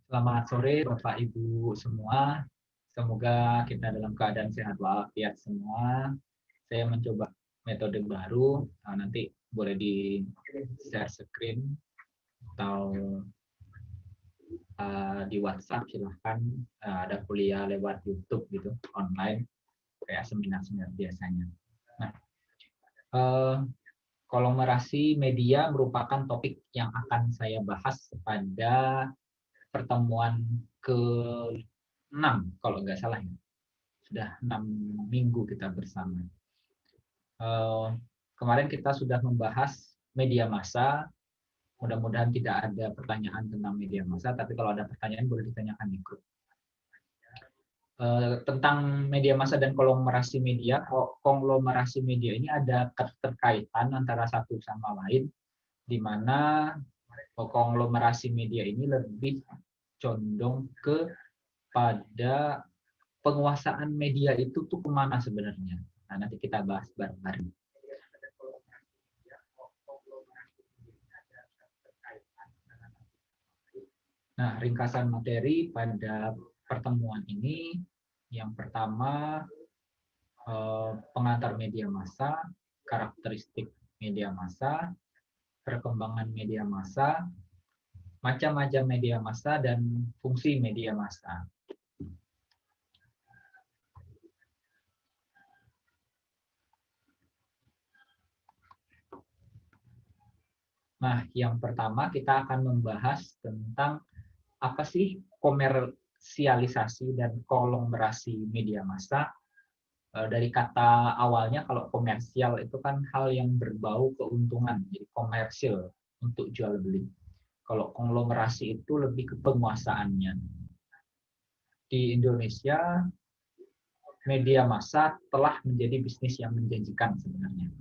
Selamat sore Bapak Ibu semua. Semoga kita dalam keadaan sehat walafiat semua. Saya mencoba metode baru. Nanti boleh di share screen atau di WhatsApp silahkan. Ada kuliah lewat YouTube gitu online kayak seminar-seminar biasanya. Nah, konglomerasi media merupakan topik yang akan saya bahas pada pertemuan ke-6 kalau nggak salah ya. Sudah 6 minggu kita bersama. Kemarin kita sudah membahas media massa. Mudah-mudahan tidak ada pertanyaan tentang media massa, tapi kalau ada pertanyaan boleh ditanyakan di grup. Tentang media massa dan konglomerasi media, konglomerasi media ini ada keterkaitan antara satu sama lain, di mana konglomerasi media ini lebih condong kepada penguasaan media itu tuh kemana sebenarnya. Nah, nanti kita bahas bareng-bareng. Nah, ringkasan materi pada pertemuan ini, yang pertama pengantar media massa, karakteristik media massa, perkembangan media massa, macam-macam media massa, dan fungsi media massa. Nah, yang pertama kita akan membahas tentang apa sih komersialisasi dan konglomerasi media massa. Dari kata awalnya, kalau komersial itu kan hal yang berbau keuntungan, jadi komersil untuk jual beli. Kalau konglomerasi itu lebih ke penguasaannya. Di Indonesia, media massa telah menjadi bisnis yang menjanjikan sebenarnya.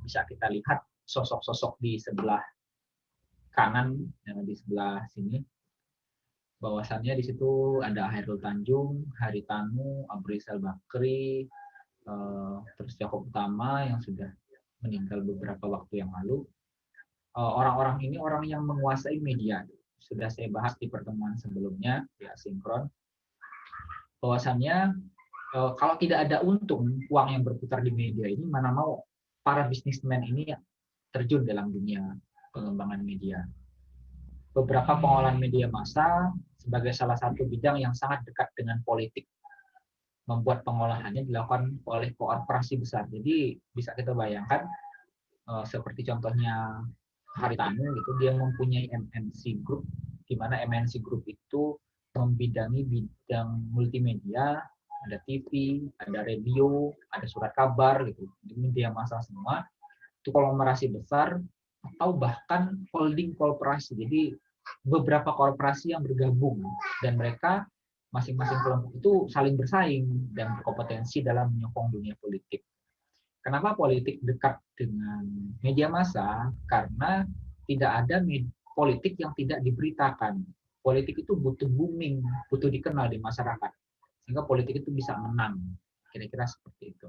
Bisa kita lihat sosok-sosok di sebelah kanan, di sebelah sini. Bahwasannya di situ ada Hairul Tanjung, Haritanu, Abu Rizal Bakri, terus Jakob Utama yang sudah meninggal beberapa waktu yang lalu. Orang-orang ini orang yang menguasai media. Sudah saya bahas di pertemuan sebelumnya, di asinkron. Bahwasannya kalau tidak ada untung, uang yang berputar di media ini, mana mau para bisnismen ini terjun dalam dunia pengembangan media. Beberapa pengolahan media massa sebagai salah satu bidang yang sangat dekat dengan politik, membuat pengolahannya dilakukan oleh korporasi besar. Jadi bisa kita bayangkan seperti contohnya Haritanu gitu, dia mempunyai MNC Group, di mana MNC Group itu membidangi bidang multimedia, ada TV, ada radio, ada surat kabar gitu, media massa semua. Itu konglomerasi besar atau bahkan holding korporasi. Jadi beberapa korporasi yang bergabung dan mereka masing-masing kelompok itu saling bersaing dan berkompetensi dalam menyokong dunia politik. Kenapa politik dekat dengan media massa? Karena tidak ada politik yang tidak diberitakan. Politik itu butuh booming, butuh dikenal di masyarakat. Sehingga politik itu bisa menang. Kira-kira seperti itu.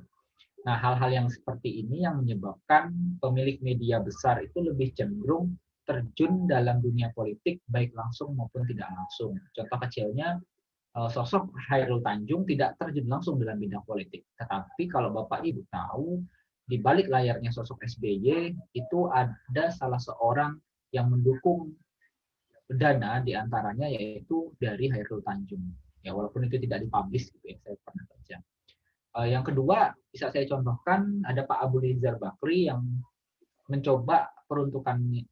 Nah, hal-hal yang seperti ini yang menyebabkan pemilik media besar itu lebih cenderung terjun dalam dunia politik, baik langsung maupun tidak langsung. Contoh kecilnya, sosok Hairul Tanjung tidak terjun langsung dalam bidang politik. Tetapi kalau Bapak Ibu tahu, di balik layarnya sosok SBY itu ada salah seorang yang mendukung dana, diantaranya yaitu dari Hairul Tanjung. Ya, walaupun itu tidak dipublish, gitu ya, saya pernah kerja. Yang kedua, bisa saya contohkan, ada Pak Abu Rizal Bakri yang mencoba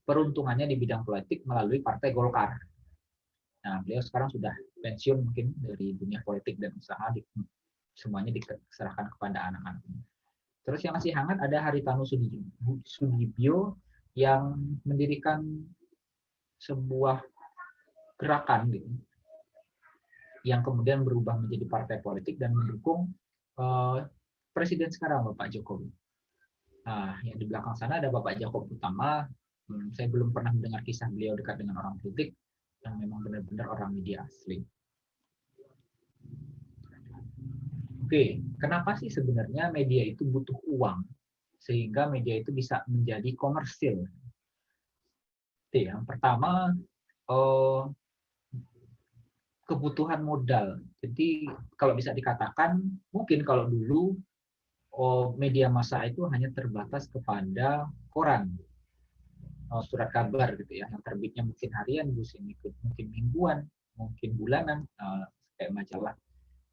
peruntungannya di bidang politik melalui Partai Golkar. Nah, beliau sekarang sudah pensiun mungkin dari dunia politik dan usaha, semuanya diserahkan kepada anak-anaknya. Terus yang masih hangat ada Haritanu Sudibyo yang mendirikan sebuah gerakan gitu, yang kemudian berubah menjadi partai politik dan mendukung presiden sekarang Bapak Jokowi. Nah, yang di belakang sana ada Bapak Jakob Utama. Saya belum pernah mendengar kisah beliau dekat dengan orang politik, yang memang benar-benar orang media asli. Oke, kenapa sih sebenarnya media itu butuh uang sehingga media itu bisa menjadi komersil? Oke, yang pertama, kebutuhan modal. Jadi kalau bisa dikatakan, mungkin kalau dulu media massa itu hanya terbatas kepada koran, surat kabar gitu ya, yang terbitnya mungkin harian, mungkin mingguan, mungkin bulanan, kayak majalah.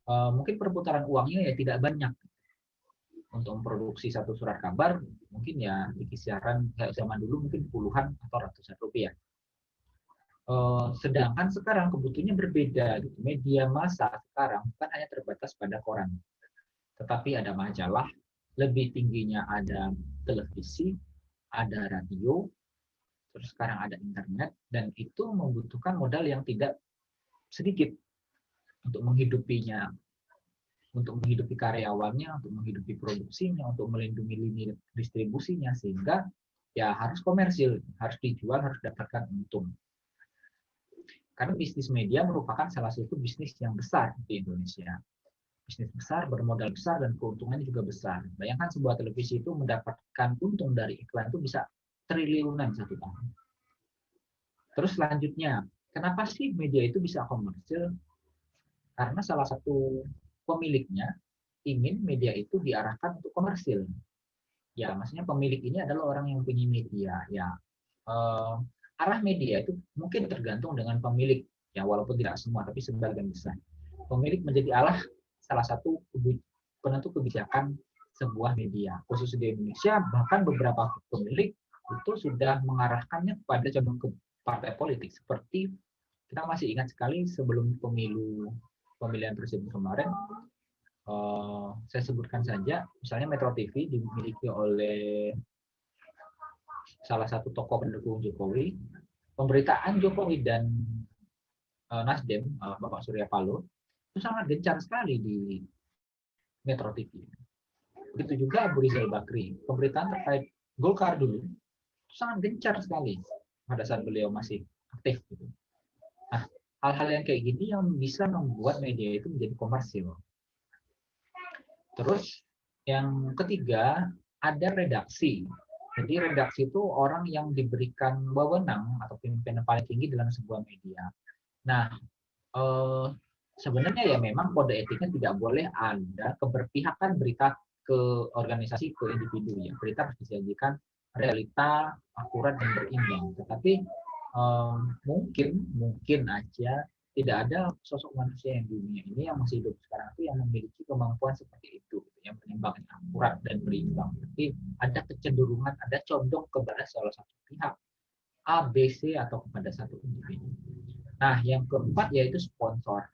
Mungkin perputaran uangnya ya tidak banyak. Untuk memproduksi satu surat kabar, mungkin ya di kisaran kayak zaman dulu mungkin puluhan atau ratusan rupiah. Sedangkan sekarang kebutuhannya berbeda. Gitu. Media massa sekarang bukan hanya terbatas pada koran, tetapi ada majalah, lebih tingginya ada televisi, ada radio, terus sekarang ada internet, dan itu membutuhkan modal yang tidak sedikit untuk menghidupinya, untuk menghidupi karyawannya, untuk menghidupi produksinya, untuk melindungi lini distribusinya, sehingga ya harus komersil, harus dijual, harus dapatkan untung. Karena bisnis media merupakan salah satu bisnis yang besar di Indonesia. Bisnis besar, bermodal besar, dan keuntungannya juga besar. Bayangkan sebuah televisi itu mendapatkan untung dari iklan itu bisa triliunan satu tahun. Terus selanjutnya, kenapa sih media itu bisa komersil? Karena salah satu pemiliknya ingin media itu diarahkan untuk komersil. Ya, maksudnya pemilik ini adalah orang yang punya media. Ya, arah media itu mungkin tergantung dengan pemilik. Ya, walaupun tidak semua, tapi sebagian besar. Pemilik menjadi salah satu penentu kebijakan sebuah media. Khusus di Indonesia, bahkan beberapa pemilik itu sudah mengarahkannya kepada condong ke partai politik. Seperti kita masih ingat sekali sebelum pemilihan presiden kemarin, saya sebutkan saja, misalnya Metro TV dimiliki oleh salah satu tokoh pendukung Jokowi. Pemberitaan Jokowi dan Nasdem, Bapak Surya Paloh, itu sangat gencar sekali di Metro TV. Begitu juga Abu Rizal Bakri. Pemberitaan terkait Golkar dulu itu sangat gencar sekali pada saat beliau masih aktif. Gitu. Nah, hal-hal yang kayak gini yang bisa membuat media itu menjadi komersil. Terus yang ketiga, ada redaksi. Jadi redaksi itu orang yang diberikan wewenang atau pimpinan paling tinggi dalam sebuah media. Nah, sebenarnya ya memang kode etiknya tidak boleh ada keberpihakan berita ke organisasi, ke individu ya. Berita harus disajikan realita, akurat dan berimbang. Tetapi mungkin aja tidak ada sosok manusia yang di dunia ini yang masih hidup sekarang itu yang memiliki kemampuan seperti itu, yang menimbang akurat dan berimbang. Tapi ada kecenderungan, ada condong kepada salah satu pihak, A, B, C atau kepada satu individu. Nah, yang keempat yaitu sponsor.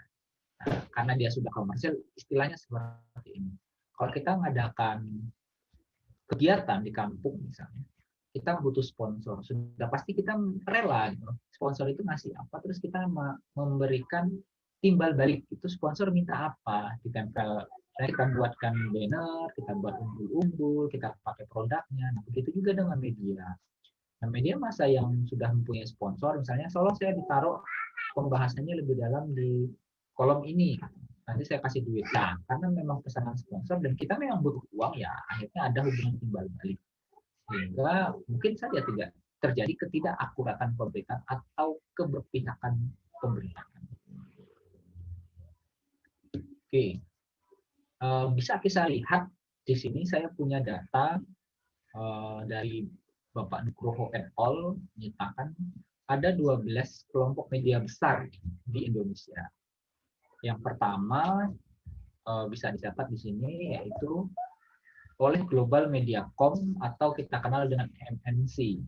Nah, karena dia sudah komersil, istilahnya seperti ini. Kalau kita mengadakan kegiatan di kampung misalnya, kita butuh sponsor, sudah pasti kita rela gitu. Sponsor itu ngasih apa, terus kita memberikan timbal balik. Itu sponsor minta apa, ditempel, kita buatkan banner, kita buat umbul-umbul, kita pakai produknya. Nah, begitu juga dengan media. Nah, media massa yang sudah mempunyai sponsor, misalnya tolong saya ditaruh pembahasannya lebih dalam di kolom ini, nanti saya kasih duit. Nah, karena memang pesanan sponsor dan kita memang butuh uang, ya akhirnya ada hubungan timbal balik. Sehingga mungkin saja tidak terjadi ketidakakuratan pemberitaan atau keberpihakan pemberitaan. Oke, bisa kita lihat di sini saya punya data dari Bapak Nugroho et al. Menyatakan ada 12 kelompok media besar di Indonesia. Yang pertama bisa dicatat di sini yaitu oleh Global Mediacom atau kita kenal dengan MNC.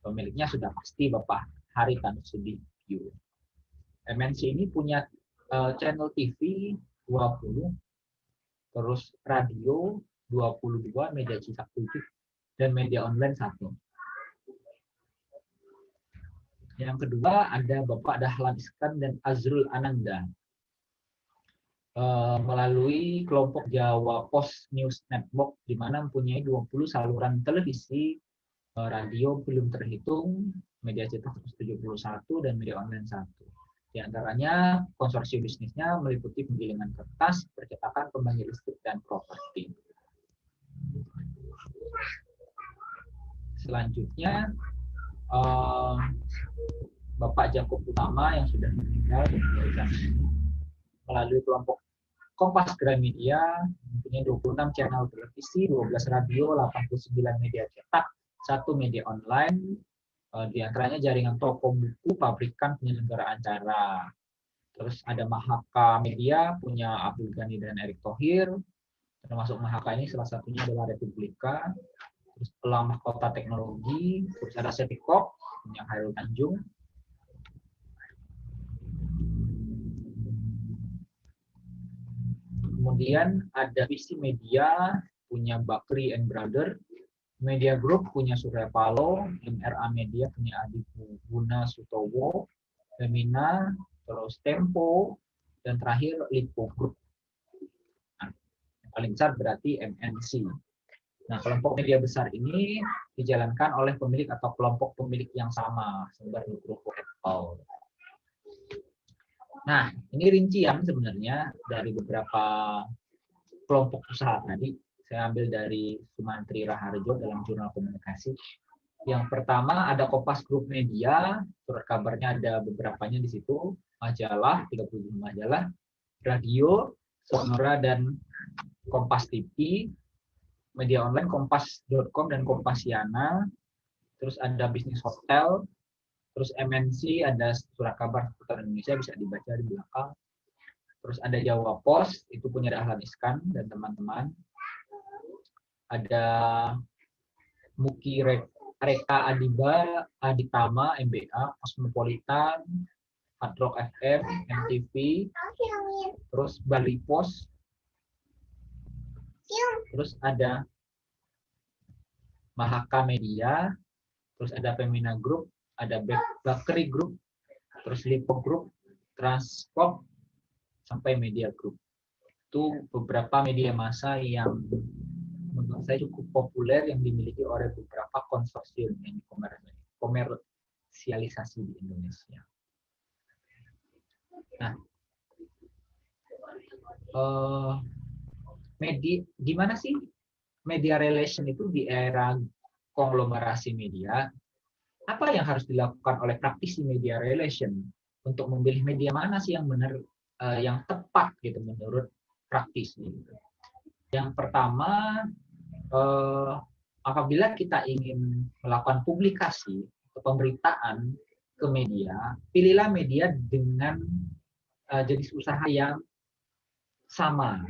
Pemiliknya sudah pasti Bapak Haritanu Sudibyo. MNC ini punya channel TV 20, terus radio 22, media cetak 7, dan media online 1. Yang kedua ada Bapak Dahlan Iskan dan Azrul Ananda. Melalui kelompok Jawa Post News Network, di mana mempunyai 20 saluran televisi, radio belum terhitung, media cetak 71, dan media online 1. Di antaranya konsorsium bisnisnya meliputi penggilingan kertas, percetakan, pembangkit listrik, dan properti. Selanjutnya, Bapak Jakub Utama yang sudah meninggal melalui kelompok Kompas Gramedia, mempunyai 26 channel televisi, 12 radio, 89 media cetak, 1 media online, di antaranya jaringan toko buku, pabrikan, penyelenggara acara. Terus ada Mahaka Media, punya Abdul Ghani dan Erick Thohir, termasuk Mahaka ini salah satunya adalah Republika. Terus Pelang Mahkota Teknologi, terus ada Setikop, punya Hairul Tanjung. Kemudian ada Visi Media, punya Bakri and Brother. Media Group punya Surya Paloh. MRA Media punya Adi Guna Sutowo. Femina, terus Tempo, dan terakhir Lipo Group. Nah, yang paling besar berarti MNC. Nah, kelompok media besar ini dijalankan oleh pemilik atau kelompok pemilik yang sama, sumber Nugroho et al. Nah, ini rincian sebenarnya dari beberapa kelompok usaha tadi. Saya ambil dari Sumantri Raharjo dalam Jurnal Komunikasi. Yang pertama ada Kompas Group Media, surat kabarnya ada beberapanya di situ, majalah, 37 majalah, radio, Sonora dan Kompas TV, media online kompas.com dan Kompasiana, terus ada bisnis hotel, terus MNC, ada surat kabar seputar Indonesia, bisa dibaca di belakang. Terus ada Jawa Pos, itu punya Dahlan Iskan dan teman-teman. Ada Muki Reka Adiba, Aditama, MBA, Cosmopolitan, Hard Rock FM, MTV, terus Bali Pos, terus ada Mahaka Media, terus ada Femina Group, ada Bakri Group, terus Lipo Group, Transport, sampai Media Group. Itu beberapa media massa yang menurut saya cukup populer yang dimiliki oleh beberapa konsorsium yang komersialisasi di Indonesia. Nah, gimana sih media relation itu di era konglomerasi media? Apa yang harus dilakukan oleh praktisi media relation untuk memilih media mana sih yang benar, yang tepat gitu menurut praktisi? Yang pertama, apabila kita ingin melakukan publikasi atau pemberitaan ke media, pilihlah media dengan jenis usaha yang sama.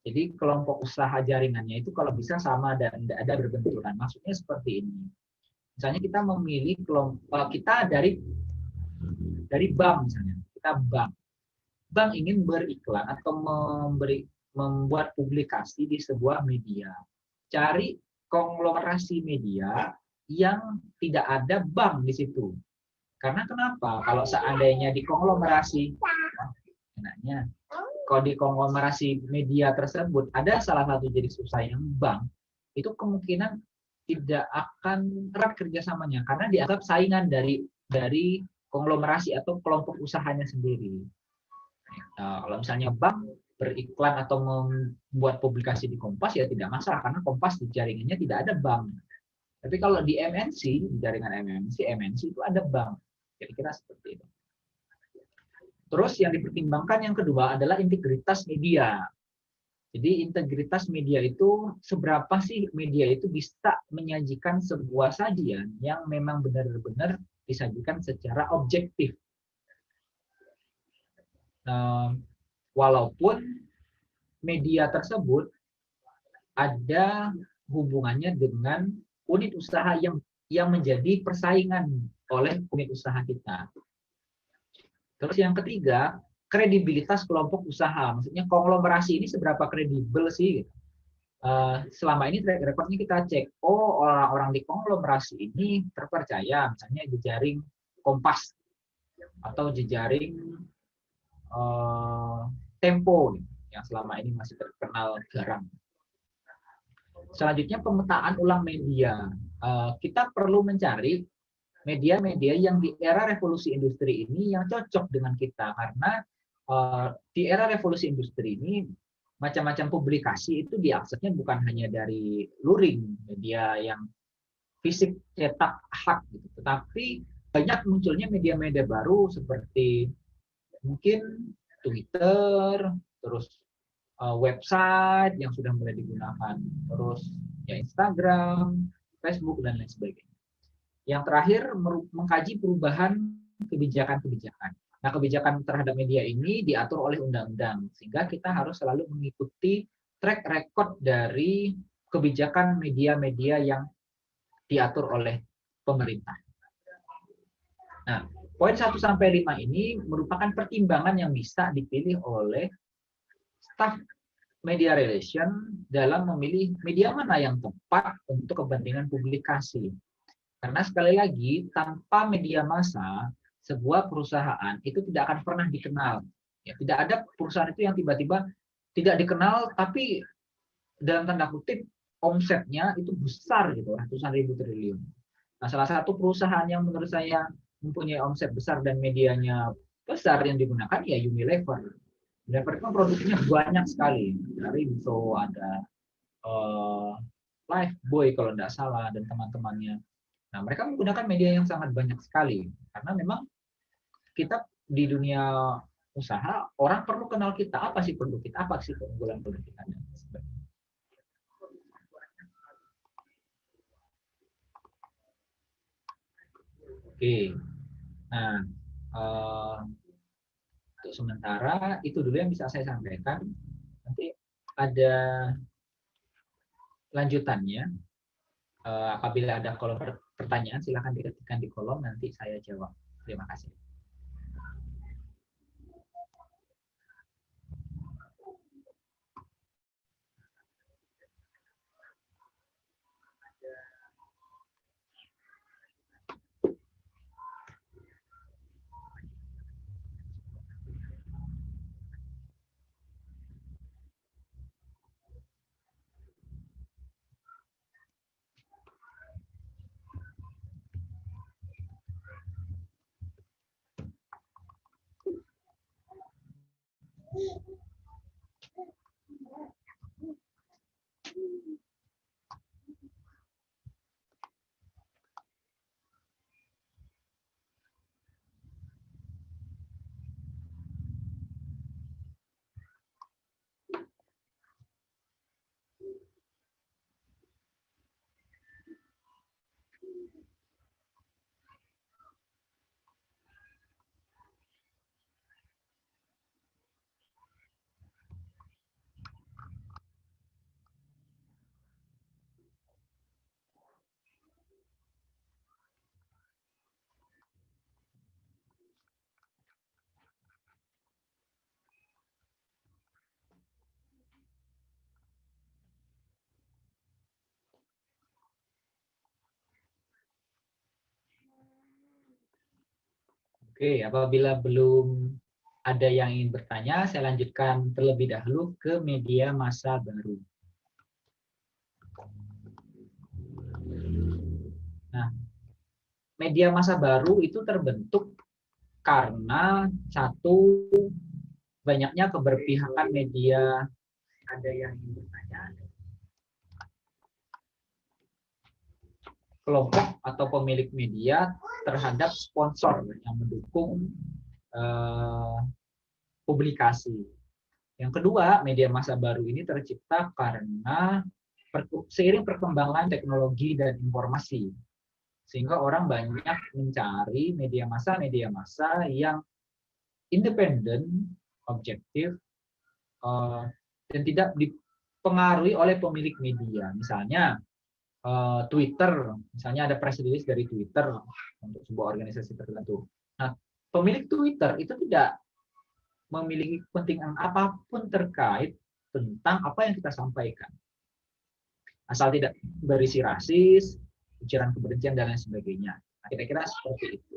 Jadi kelompok usaha jaringannya itu kalau bisa sama dan tidak ada berbenturan. Maksudnya seperti ini. Misalnya kita memilih kelompok, kita dari bank misalnya, kita bank ingin beriklan atau membuat publikasi di sebuah media. Cari konglomerasi media yang tidak ada bank di situ. Karena kenapa? Kalau seandainya di konglomerasi, kalau di konglomerasi media tersebut ada salah satu jenis usaha yang bank, itu kemungkinan tidak akan erat kerjasamanya karena dianggap saingan dari konglomerasi atau kelompok usahanya sendiri. Nah, kalau misalnya bank beriklan atau membuat publikasi di Kompas ya tidak masalah karena Kompas di jaringannya tidak ada bank. Tapi kalau di MNC, di jaringan MNC itu ada bank. Kira-kira seperti itu. Terus yang dipertimbangkan yang kedua adalah integritas media. Jadi integritas media itu seberapa sih media itu bisa menyajikan sebuah sajian yang memang benar-benar disajikan secara objektif. Walaupun media tersebut ada hubungannya dengan unit usaha yang menjadi persaingan oleh unit usaha kita. Terus yang ketiga, kredibilitas kelompok usaha. Maksudnya konglomerasi ini seberapa kredibel sih? Selama ini track recordnya kita cek, oh orang-orang di konglomerasi ini terpercaya, misalnya jejaring Kompas atau jejaring Tempo yang selama ini masih terkenal garang. Selanjutnya pemetaan ulang media. Kita perlu mencari media-media yang di era revolusi industri ini yang cocok dengan kita karena di era revolusi industri ini macam-macam publikasi itu diaksesnya bukan hanya dari luring media yang fisik cetak hard gitu, tetapi banyak munculnya media-media baru seperti mungkin Twitter, terus website yang sudah mulai digunakan, terus ya Instagram, Facebook dan lain sebagainya. Yang terakhir mengkaji perubahan kebijakan-kebijakan. Nah, kebijakan terhadap media ini diatur oleh undang-undang, sehingga kita harus selalu mengikuti track record dari kebijakan media-media yang diatur oleh pemerintah. Nah, poin 1 sampai 5 ini merupakan pertimbangan yang bisa dipilih oleh staf media relation dalam memilih media mana yang tepat untuk kepentingan publikasi. Karena sekali lagi, tanpa media massa, sebuah perusahaan itu tidak akan pernah dikenal. Ya, tidak ada perusahaan itu yang tiba-tiba tidak dikenal, tapi dalam tanda kutip omsetnya itu besar gitu, ratusan ribu triliun. Nah, salah satu perusahaan yang menurut saya mempunyai omset besar dan medianya besar yang digunakan ya Unilever. Unilever itu produknya banyak sekali. Dari Rinso, ada Lifebuoy kalau tidak salah, dan teman-temannya. Nah, mereka menggunakan media yang sangat banyak sekali. Karena memang kita di dunia usaha, orang perlu kenal kita. Apa sih produk kita? Apa sih keunggulan produk kita? Oke. Nah, untuk sementara itu dulu yang bisa saya sampaikan. Nanti ada lanjutannya. Apabila ada kolom pertanyaan, silakan diketikkan di kolom, nanti saya jawab. Terima kasih. Oke, apabila belum ada yang ingin bertanya, saya lanjutkan terlebih dahulu ke media massa baru. Nah, media massa baru itu terbentuk karena satu, banyaknya keberpihakan media. Ada yang ingin bertanya? Kelompok atau pemilik media terhadap sponsor yang mendukung publikasi. Yang kedua, media massa baru ini tercipta karena seiring perkembangan teknologi dan informasi, sehingga orang banyak mencari media massa yang independen, objektif, dan tidak dipengaruhi oleh pemilik media. Misalnya Twitter, misalnya ada press release dari Twitter untuk sebuah organisasi tertentu. Nah, pemilik Twitter itu tidak memiliki kepentingan apapun terkait tentang apa yang kita sampaikan. Asal tidak berisi rasis, ujaran kebencian, dan lain sebagainya. Nah, kira-kira seperti itu.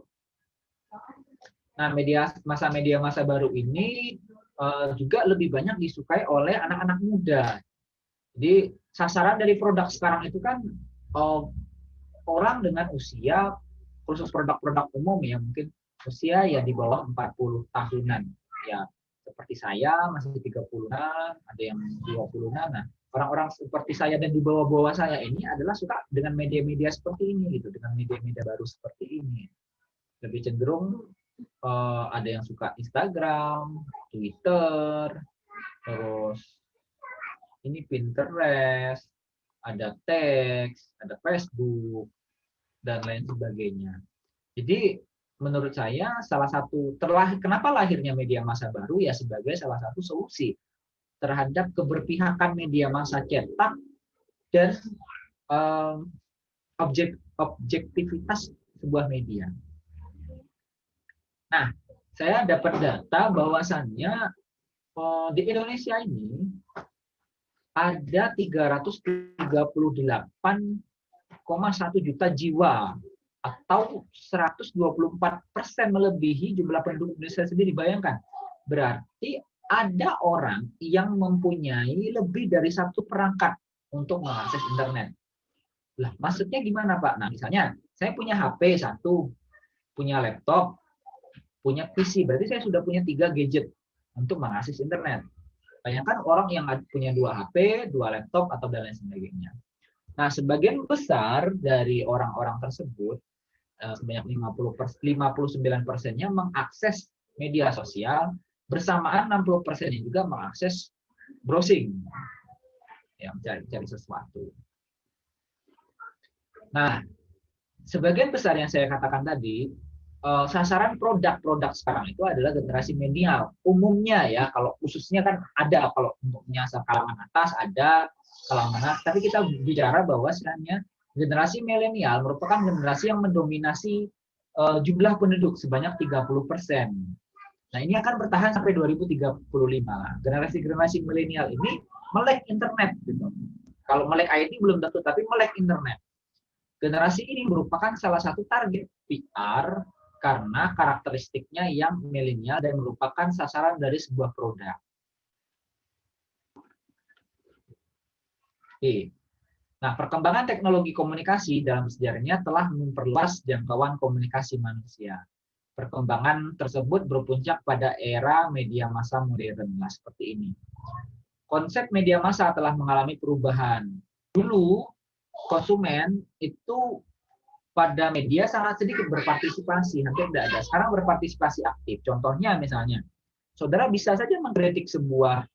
Nah, media massa baru ini juga lebih banyak disukai oleh anak-anak muda. Jadi sasaran dari produk sekarang itu kan orang dengan usia, khusus produk-produk umum ya, mungkin usia ya di bawah 40 tahunan. Ya, seperti saya masih 30-an, ada yang 20-an. Nah, orang-orang seperti saya dan di bawah-bawah saya ini adalah suka dengan media-media seperti ini gitu, dengan media-media baru seperti ini. lebih cenderung ada yang suka Instagram, Twitter, terus ini Pinterest, ada teks, ada Facebook, dan lain sebagainya. Jadi menurut saya salah satu kenapa lahirnya media massa baru ya sebagai salah satu solusi terhadap keberpihakan media massa cetak dan objektivitas sebuah media. Nah, saya dapat data bahwasannya di Indonesia ini ada 338,1 juta jiwa atau 124% melebihi jumlah penduduk Indonesia sendiri. Bayangkan, berarti ada orang yang mempunyai lebih dari satu perangkat untuk mengakses internet. Lah, maksudnya gimana, Pak? Nah, misalnya saya punya HP satu, punya laptop, punya PC, berarti saya sudah punya 3 gadget untuk mengakses internet. Bayangkan orang yang punya 2 HP, 2 laptop, atau dan lain sebagainya. Nah, sebagian besar dari orang-orang tersebut, sebanyak 59%-nya mengakses media sosial, bersamaan 60%-nya juga mengakses browsing, ya, mencari sesuatu. Nah, sebagian besar yang saya katakan tadi, sasaran produk-produk sekarang itu adalah generasi milenial. Umumnya ya, kalau khususnya kan ada, kalau untuk menyasar kalangan atas ada, kalangan atas, tapi kita bicara bahwa sebenarnya generasi milenial merupakan generasi yang mendominasi jumlah penduduk sebanyak 30%. Nah, ini akan bertahan sampai 2035. Generasi milenial ini melek internet gitu. Kalau melek IT belum tentu, tapi melek internet. Generasi ini merupakan salah satu target PR karena karakteristiknya yang milenial dan merupakan sasaran dari sebuah produk. Oke. Nah, perkembangan teknologi komunikasi dalam sejarahnya telah memperluas jangkauan komunikasi manusia. Perkembangan tersebut berpuncak pada era media massa modern. Nah, seperti ini. Konsep media massa telah mengalami perubahan. Dulu, konsumen itu pada media sangat sedikit berpartisipasi, hampir tidak ada. Sekarang berpartisipasi aktif. Contohnya misalnya, saudara bisa saja mengkritik sebuah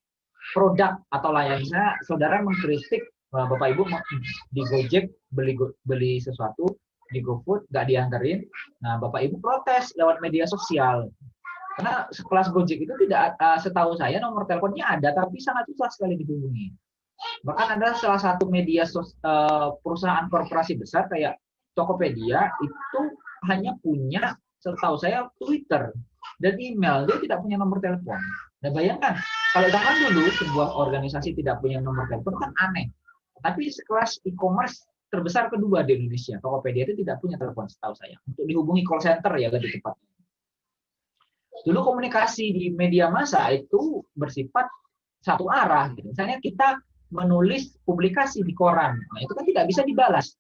produk atau layanannya, saudara mengkritik Bapak Ibu di Gojek beli sesuatu di GoFood nggak diantarin, nah Bapak Ibu protes lewat media sosial. Karena sekelas Gojek itu tidak, setahu saya nomor teleponnya ada, tapi sangat susah sekali dihubungi. Bahkan ada salah satu media perusahaan korporasi besar kayak Tokopedia itu hanya punya, setahu saya, Twitter dan email, dia tidak punya nomor telepon. Nah, bayangkan kalau zaman dulu sebuah organisasi tidak punya nomor telepon kan aneh. Tapi sekelas e-commerce terbesar kedua di Indonesia, Tokopedia itu tidak punya telepon setahu saya. Untuk dihubungi call center ya lebih tepat. Dulu komunikasi di media massa itu bersifat satu arah. Gitu. Misalnya kita menulis publikasi di koran, nah itu kan tidak bisa dibalas.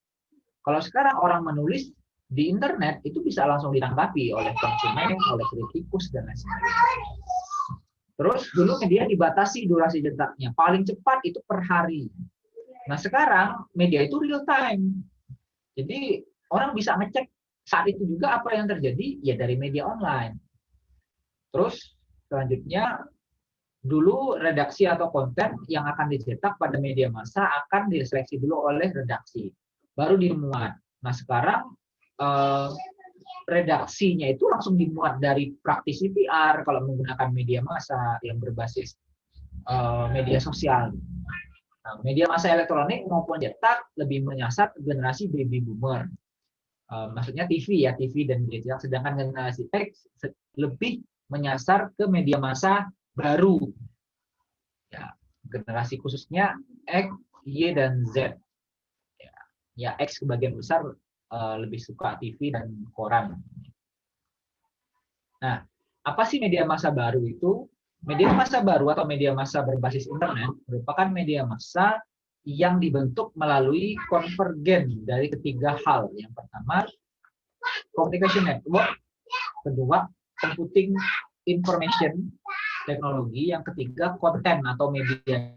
Kalau sekarang orang menulis di internet itu bisa langsung ditanggapi oleh konsumen, oleh kritikus dan lain sebagainya. Terus dulu media dibatasi durasi cetaknya, paling cepat itu per hari. Nah sekarang media itu real time, jadi orang bisa ngecek saat itu juga apa yang terjadi ya dari media online. Terus selanjutnya dulu redaksi atau konten yang akan dicetak pada media massa akan diseleksi dulu oleh redaksi, baru dimuat. Nah sekarang redaksinya itu langsung dimuat dari praktisi PR kalau menggunakan media massa yang berbasis media sosial. Nah, media massa elektronik maupun cetak lebih menyasar generasi baby boomer. Maksudnya TV ya, TV dan media cetak. Sedangkan generasi X lebih menyasar ke media massa baru. Ya, generasi khususnya X, Y, dan Z. Ya X sebagian besar lebih suka TV dan koran. Nah, apa sih media massa baru itu? Media massa baru atau media massa berbasis internet merupakan media massa yang dibentuk melalui konvergen dari ketiga hal. Yang pertama, communication network. Kedua, computing information teknologi. Yang ketiga, konten atau media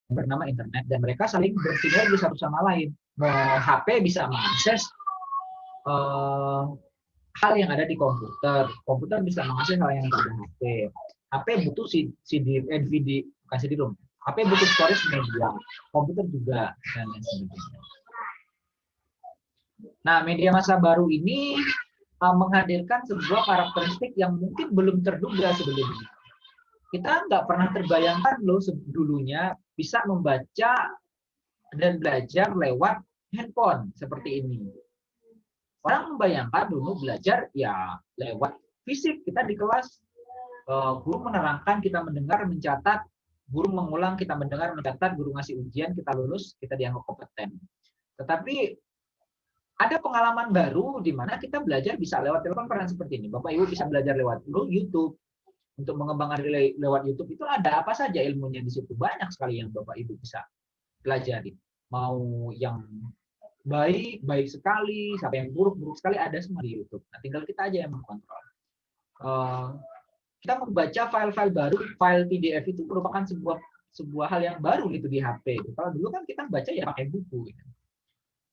bernama internet, dan mereka saling bersinergi satu sama lain. HP bisa mengakses eh, hal yang ada di komputer. Komputer bisa mengakses hal yang ada di HP. HP butuh CD, bukan CD-ROM. HP butuh storage media. Komputer juga dan lain sebagainya. Nah, media masa baru ini menghadirkan sebuah karakteristik yang mungkin belum terduga sebelumnya. Kita nggak pernah terbayangkan loh dulunya bisa membaca dan belajar lewat handphone seperti ini. Orang membayangkan dulu belajar ya lewat fisik, kita di kelas, guru menerangkan, kita mendengar, mencatat, guru mengulang, kita mendengar, mencatat, guru ngasih ujian, kita lulus, kita dianggap kompeten. Tetapi ada pengalaman baru di mana kita belajar bisa lewat telepon peran seperti ini. Bapak Ibu bisa belajar lewat YouTube. Untuk mengembangkan lewat YouTube itu ada apa saja ilmunya di situ. Banyak sekali yang Bapak Ibu bisa pelajari. Mau yang baik sekali, sampai yang buruk sekali ada semua di YouTube. Nah, tinggal kita aja yang mengkontrol. Kita membaca file-file baru, file PDF itu merupakan sebuah hal yang baru gitu di HP. Kalau dulu kan kita baca ya pakai buku. Gitu.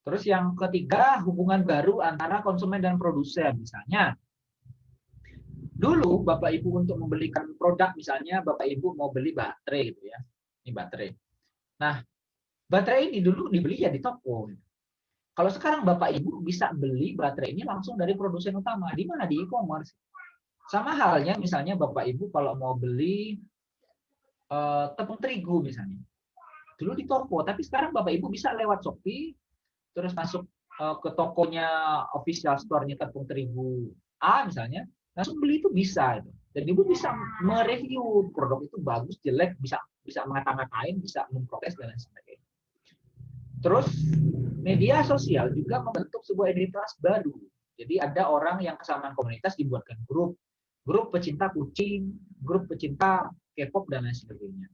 Terus yang ketiga, hubungan baru antara konsumen dan produsen. Misalnya, dulu Bapak Ibu untuk membelikan produk, misalnya Bapak Ibu mau beli baterai gitu ya. Ini baterai. Nah, baterai ini dulu dibeli ya di toko. Kalau sekarang Bapak Ibu bisa beli baterai ini langsung dari produsen utama. Di mana? Di e-commerce. Sama halnya misalnya Bapak Ibu kalau mau beli tepung terigu misalnya. Dulu di toko, tapi sekarang Bapak Ibu bisa lewat Shopee, terus masuk ke tokonya official store-nya tepung terigu A misalnya, langsung beli itu bisa. Dan Ibu bisa mereview produk itu bagus, jelek, bisa mengata-ngatain, bisa memprotes dan lain sebagainya. Terus media sosial juga membentuk sebuah identitas baru. Jadi ada orang yang kesamaan komunitas dibuatkan grup pecinta kucing, grup pecinta K-pop dan lain sebagainya.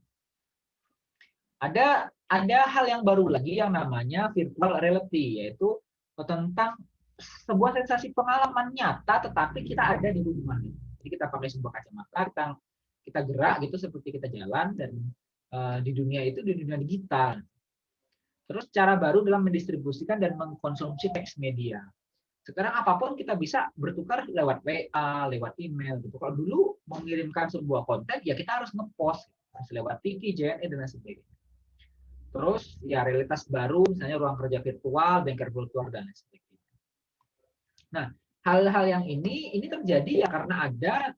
Ada hal yang baru lagi yang namanya virtual reality, yaitu tentang sebuah sensasi pengalaman nyata tetapi kita ada di rumah. Jadi kita pakai sebuah kacamata, kita gerak gitu seperti kita jalan dan di dunia itu di dunia digital. Terus cara baru dalam mendistribusikan dan mengkonsumsi teks media. Sekarang apapun kita bisa bertukar lewat WA, lewat email gitu. Kalau dulu mengirimkan sebuah konten ya kita harus ngepost harus lewat TV, JNE dan lain sebagainya. Terus ya realitas baru misalnya ruang kerja virtual, bengkel virtual dan lain sebagainya. Nah, hal-hal yang ini terjadi ya karena ada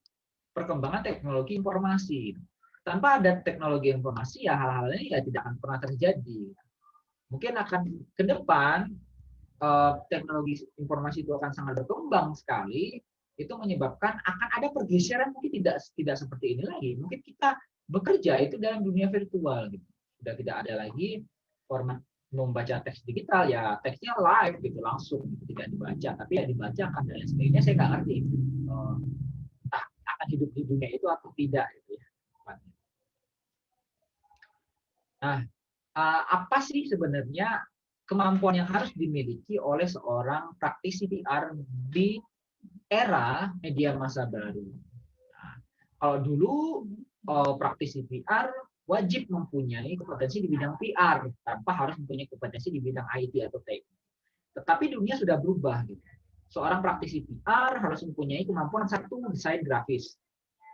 perkembangan teknologi informasi. Tanpa ada teknologi informasi ya hal-hal ini ya tidak akan pernah terjadi. Mungkin akan ke depan teknologi informasi itu akan sangat berkembang sekali, itu menyebabkan akan ada pergeseran mungkin tidak seperti ini lagi. Mungkin kita bekerja itu dalam dunia virtual gitu. Sudah tidak ada lagi format membaca teks digital ya teksnya live gitu langsung gitu, tidak dibaca tapi ya dibacakan dan sebagainya. Saya nggak ngerti akan hidup di dunia itu atau tidak gitu ya. Nah, apa sih sebenarnya kemampuan yang harus dimiliki oleh seorang praktisi PR di era media masa baru? Nah, kalau dulu praktisi PR wajib mempunyai kompetensi di bidang PR tanpa harus mempunyai kompetensi di bidang IT atau TI. Tetapi dunia sudah berubah gitu. Seorang praktisi PR harus mempunyai kemampuan satu desain grafis.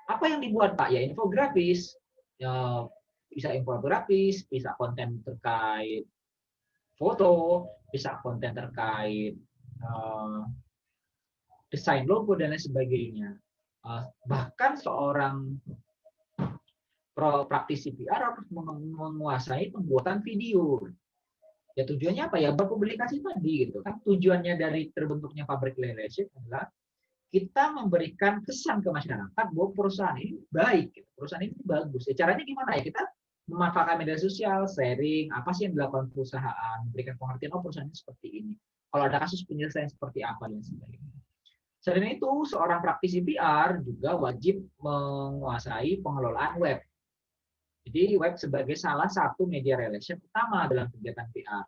Apa yang dibuat Pak? Ya infografis. Ya, bisa infografis, bisa konten terkait foto, bisa konten terkait desain logo dan lain sebagainya. Bahkan seorang praktisi PR harus menguasai pembuatan video. Ya tujuannya apa ya? Berpublikasi tadi gitu kan. Tujuannya dari terbentuknya public relations adalah kita memberikan kesan ke masyarakat bahwa perusahaan ini baik, gitu. Perusahaan ini bagus. Ya, caranya gimana ya? Kita memanfaatkan media sosial, sharing, apa sih yang dilakukan perusahaan, memberikan pengertian, oh perusahaan ini seperti ini. Kalau ada kasus penyelesaian seperti apa dan sebagainya. Selain itu, seorang praktisi PR juga wajib menguasai pengelolaan web. Jadi web sebagai salah satu media relation utama dalam kegiatan PR.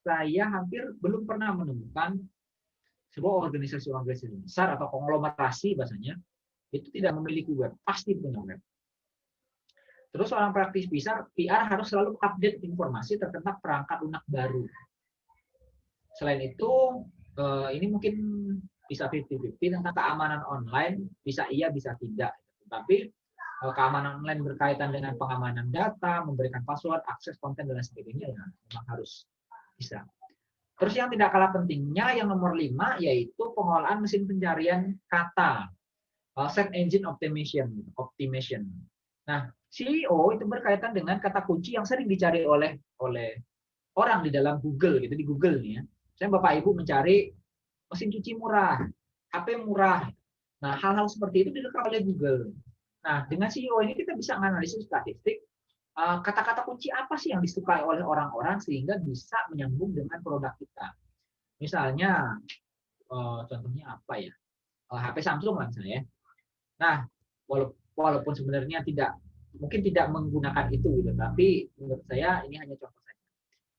Saya hampir belum pernah menemukan sebuah organisasi besar atau konglomerasi bahasanya itu tidak memiliki web, pasti punya web. Terus orang praktis PR harus selalu update informasi tentang perangkat lunak baru. Selain itu, ini mungkin bisa 50-50 tentang keamanan online, bisa iya, bisa tidak. Tapi keamanan online berkaitan dengan pengamanan data, memberikan password, akses konten, dan lain sebagainya, ya memang harus bisa. Terus yang tidak kalah pentingnya, yang nomor 5, yaitu pengolahan mesin pencarian kata, search engine optimization. Nah, SEO itu berkaitan dengan kata kunci yang sering dicari oleh orang di dalam Google, gitu, di Google nih ya. Saya Bapak Ibu mencari mesin cuci murah, HP murah. Nah, hal-hal seperti itu direkam oleh Google. Nah, dengan SEO ini kita bisa menganalisis statistik kata-kata kunci apa sih yang disukai oleh orang-orang sehingga bisa menyambung dengan produk kita. Misalnya, contohnya apa ya? HP Samsung lah misalnya. Nah, walaupun sebenarnya mungkin tidak menggunakan itu gitu, tapi menurut saya ini hanya contoh saja.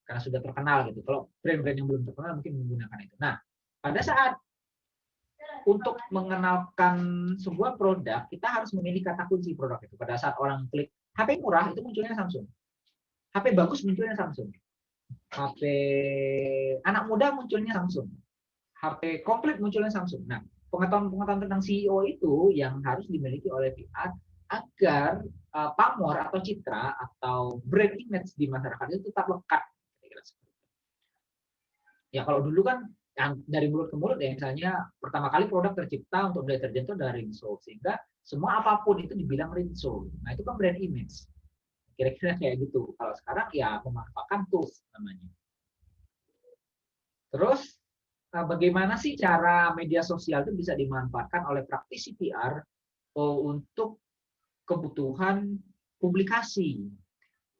Karena sudah terkenal gitu. Kalau brand-brand yang belum terkenal mungkin menggunakan itu. Nah, pada saat untuk mengenalkan sebuah produk, kita harus memilih kata kunci produk itu. Pada saat orang klik HP murah, itu munculnya Samsung. HP bagus munculnya Samsung. HP anak muda munculnya Samsung. HP komplit munculnya Samsung. Nah, pengetahuan tentang CEO itu yang harus dimiliki oleh pihak agar pamor atau citra atau brand image di masyarakat itu tetap lekat. Ya kalau dulu kan yang dari mulut ke mulut ya, misalnya pertama kali produk tercipta untuk deterjen itu dari Rinso, sehingga semua apapun itu dibilang Rinso. Nah itu kan brand image. Kira-kira kayak gitu. Kalau sekarang ya memanfaatkan tools namanya. Terus bagaimana sih cara media sosial itu bisa dimanfaatkan oleh praktisi PR untuk kebutuhan publikasi?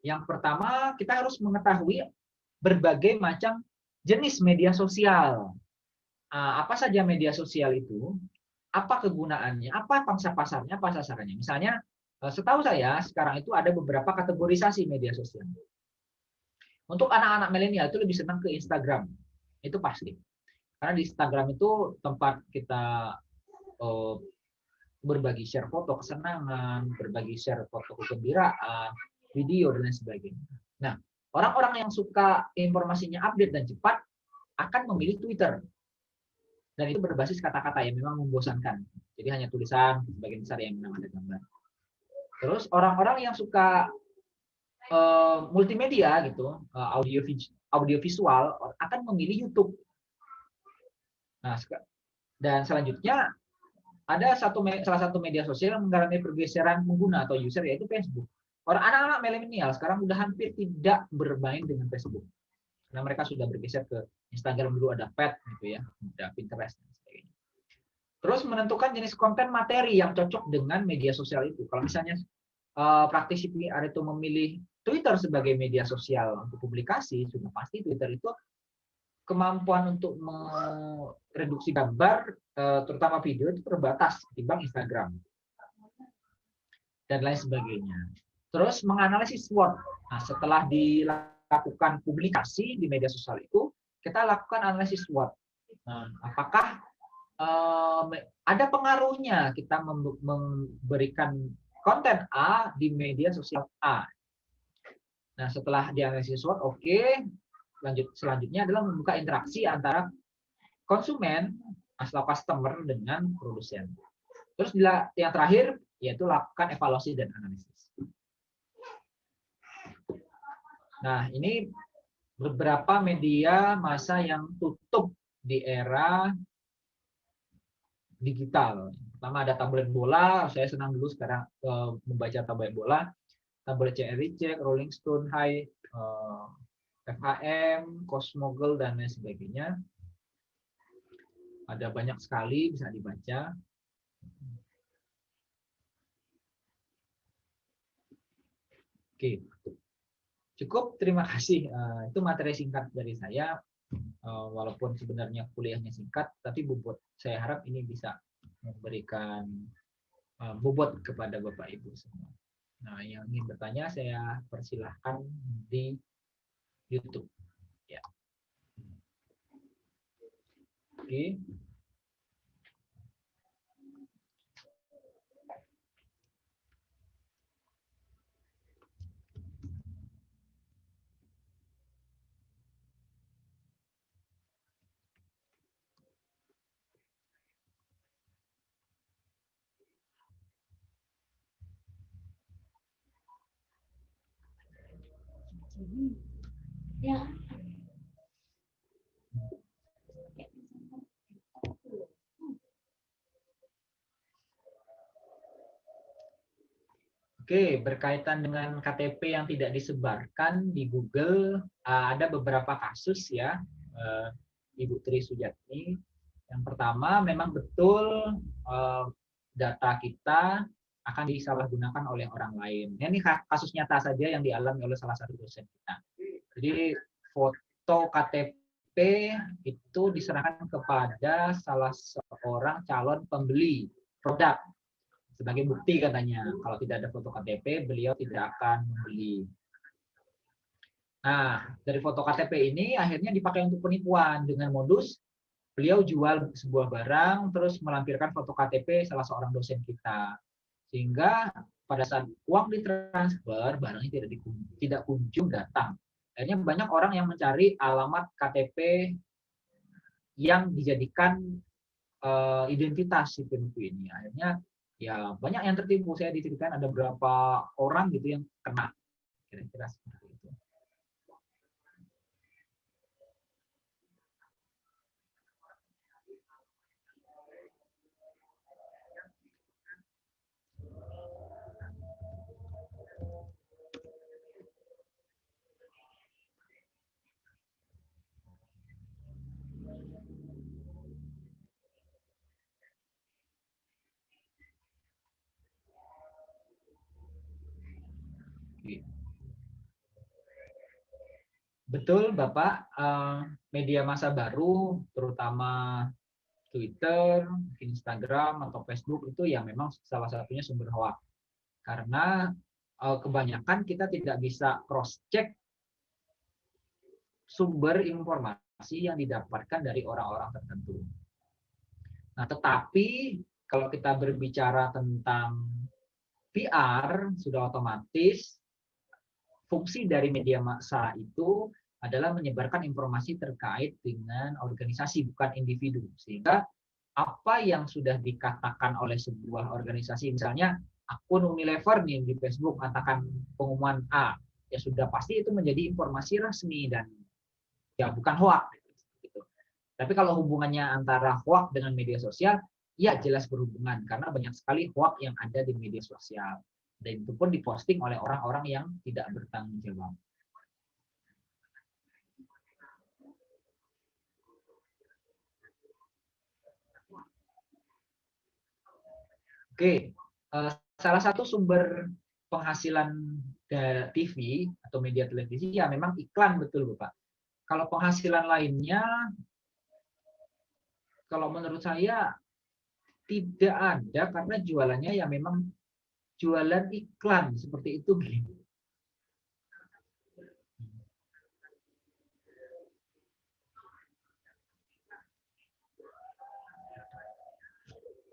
Yang pertama, kita harus mengetahui berbagai macam jenis media sosial. Apa saja media sosial itu? Apa kegunaannya? Apa pangsa pasarnya? Apa sasarannya? Misalnya, setahu saya sekarang itu ada beberapa kategorisasi media sosial. Untuk anak-anak milenial itu lebih senang ke Instagram. Itu pasti. Karena di Instagram itu tempat kita berbagi share foto kesenangan, berbagi share foto kegembiraan, video, dan lain sebagainya. Nah, orang-orang yang suka informasinya update dan cepat akan memilih Twitter. Dan itu berbasis kata-kata yang memang membosankan. Jadi hanya tulisan, sebagian besar yang memang ada gambar. Terus orang-orang yang suka multimedia gitu, audio visual akan memilih YouTube. Nah, dan selanjutnya ada salah satu media sosial yang mengalami pergeseran pengguna atau user, yaitu Facebook. Orang anak-anak milenial sekarang sudah hampir tidak bermain dengan Facebook. Karena mereka sudah bergeser ke Instagram, dulu ada Pet gitu ya, ada Pinterest dan sebagainya. Terus menentukan jenis konten materi yang cocok dengan media sosial itu. Kalau misalnya praktisi PR itu memilih Twitter sebagai media sosial untuk publikasi, sudah pasti Twitter itu kemampuan untuk mereduksi gambar, terutama video, itu terbatas ketimbang Instagram dan lain sebagainya. Terus menganalisis SWOT. Nah, setelah dilakukan publikasi di media sosial itu, kita lakukan analisis SWOT. Nah, apakah ada pengaruhnya kita memberikan konten A di media sosial A? Nah, setelah dianalisis SWOT, oke. Selanjutnya adalah membuka interaksi antara konsumen atau customer dengan produsen. Terus yang terakhir yaitu lakukan evaluasi dan analisis. Nah, ini beberapa media massa yang tutup di era digital. Pertama ada tabloid bola, saya senang dulu sekarang membaca tabloid bola, tabloid CRIC, Rolling Stone, High, FHM, Cosmogirl, dan lain sebagainya. Ada banyak sekali bisa dibaca. Oke, cukup. Terima kasih. Itu materi singkat dari saya. Walaupun sebenarnya kuliahnya singkat, tapi bobot. Saya harap ini bisa memberikan bobot kepada Bapak Ibu semua. Nah, yang ingin bertanya saya persilahkan di YouTube. Ya. Oke. Ya. Oke, berkaitan dengan KTP yang tidak disebarkan di Google, ada beberapa kasus ya, Ibu Tri Sujatmi. Yang pertama, memang betul data kita akan disalahgunakan oleh orang lain. Ini kasus nyata saja yang dialami oleh salah satu dosen kita. Jadi foto KTP itu diserahkan kepada salah seorang calon pembeli produk. Sebagai bukti katanya, kalau tidak ada foto KTP, beliau tidak akan membeli. Nah, dari foto KTP ini akhirnya dipakai untuk penipuan dengan modus beliau jual sebuah barang, terus melampirkan foto KTP salah seorang dosen kita. Sehingga pada saat uang ditransfer, barangnya tidak kunjung datang. Akhirnya banyak orang yang mencari alamat KTP yang dijadikan identitas si penipu ini. Akhirnya ya banyak yang tertipu. Saya diceritakan ada berapa orang gitu yang kena, kira-kira seperti itu. Betul Bapak, media massa baru terutama Twitter, Instagram atau Facebook itu ya memang salah satunya sumber hoax. Karena kebanyakan kita tidak bisa cross check sumber informasi yang didapatkan dari orang-orang tertentu. Nah, tetapi kalau kita berbicara tentang PR, sudah otomatis fungsi dari media massa itu adalah menyebarkan informasi terkait dengan organisasi, bukan individu. Sehingga apa yang sudah dikatakan oleh sebuah organisasi, misalnya akun Unilever nih di Facebook mengatakan pengumuman A, ya sudah pasti itu menjadi informasi resmi dan ya bukan hoax. Gitu. Tapi kalau hubungannya antara hoax dengan media sosial, ya jelas berhubungan karena banyak sekali hoax yang ada di media sosial. Dan itu pun diposting oleh orang-orang yang tidak bertanggung jawab. Oke, salah satu sumber penghasilan dari TV atau media televisi ya memang iklan, betul Bapak. Kalau penghasilan lainnya, kalau menurut saya tidak ada karena jualannya ya memang jualan iklan seperti itu.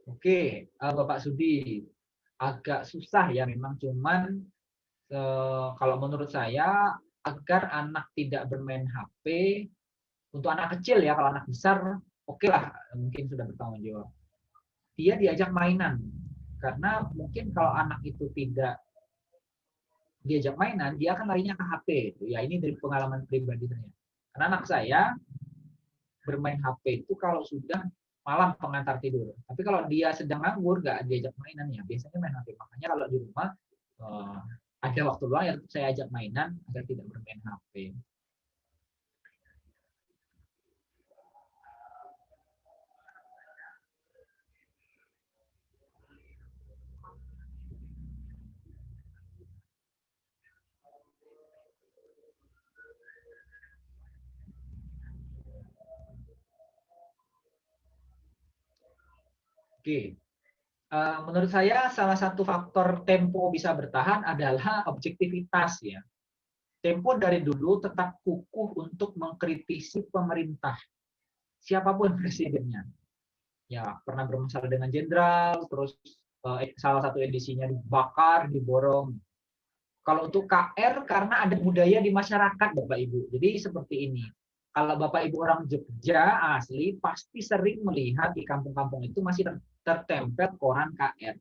Oke, Bapak Sudi, agak susah ya memang, cuman kalau menurut saya agar anak tidak bermain HP, untuk anak kecil ya, kalau anak besar oke lah mungkin sudah bertanggung jawab. Dia diajak mainan, karena mungkin kalau anak itu tidak diajak mainan, dia akan larinya ke HP. Ya ini dari pengalaman pribadi saya. Karena anak saya bermain HP itu kalau sudah malam pengantar tidur. Tapi kalau dia sedang nganggur, nggak diajak mainan ya, biasanya main HP. Makanya kalau di rumah ada waktu luang ya saya ajak mainan agar tidak bermain HP. Oke, menurut saya salah satu faktor Tempo bisa bertahan adalah objektivitas ya. Tempo dari dulu tetap kukuh untuk mengkritisi pemerintah, siapapun presidennya. Ya pernah bermasalah dengan jenderal, terus salah satu edisinya dibakar, diborong. Kalau untuk KR karena ada budaya di masyarakat Bapak Ibu. Jadi seperti ini. Kalau Bapak Ibu orang Jogja asli pasti sering melihat di kampung-kampung itu masih tertempel koran KR.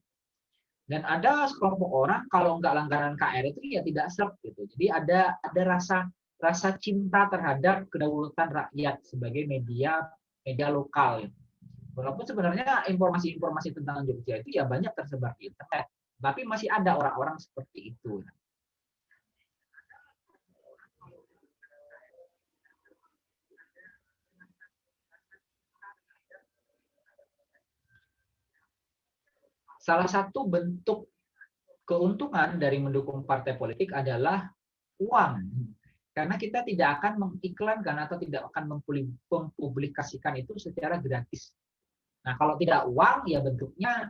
Dan ada sekelompok orang kalau nggak langgaran KR itu ya tidak serp gitu. Jadi ada rasa cinta terhadap kedaulatan rakyat sebagai media lokal. Gitu. Walaupun sebenarnya informasi-informasi tentang Jogja itu ya banyak tersebar di internet, tapi masih ada orang-orang seperti itu. Salah satu bentuk keuntungan dari mendukung partai politik adalah uang. Karena kita tidak akan mengiklankan atau tidak akan mempublikasikan itu secara gratis. Nah, kalau tidak uang, ya bentuknya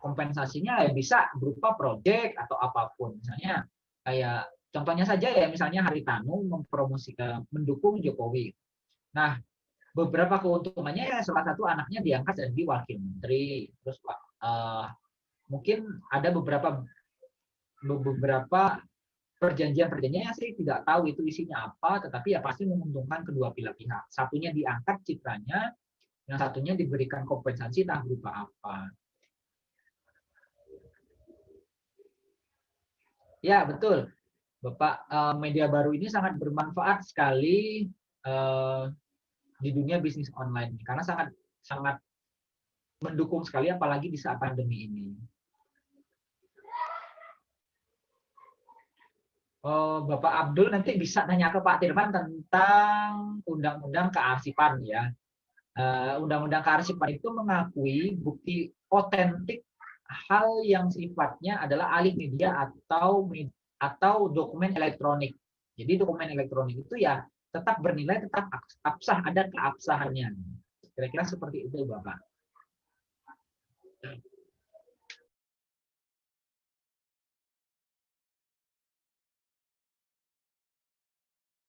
kompensasinya ya bisa berupa proyek atau apapun. Misalnya kayak contohnya saja ya, misalnya Haritanu mempromosikan mendukung Jokowi. Nah, beberapa keuntungannya ya salah satu anaknya diangkat jadi wakil menteri. Terus mungkin ada beberapa perjanjian-perjanjian yang saya tidak tahu itu isinya apa, tetapi ya pasti menguntungkan kedua belah pihak. Satunya diangkat citranya, yang satunya diberikan kompensasi entah berupa apa. Ya, betul. Bapak, media baru ini sangat bermanfaat sekali di dunia bisnis online karena sangat sangat mendukung sekali apalagi di saat pandemi ini. Bapak Abdul nanti bisa tanya ke Pak Tirman tentang undang-undang kearsipan ya. Undang-undang kearsipan itu mengakui bukti otentik hal yang sifatnya adalah alih media atau dokumen elektronik. Jadi dokumen elektronik itu ya tetap bernilai, tetap absah, ada keabsahannya. Kira-kira seperti itu, Bapak.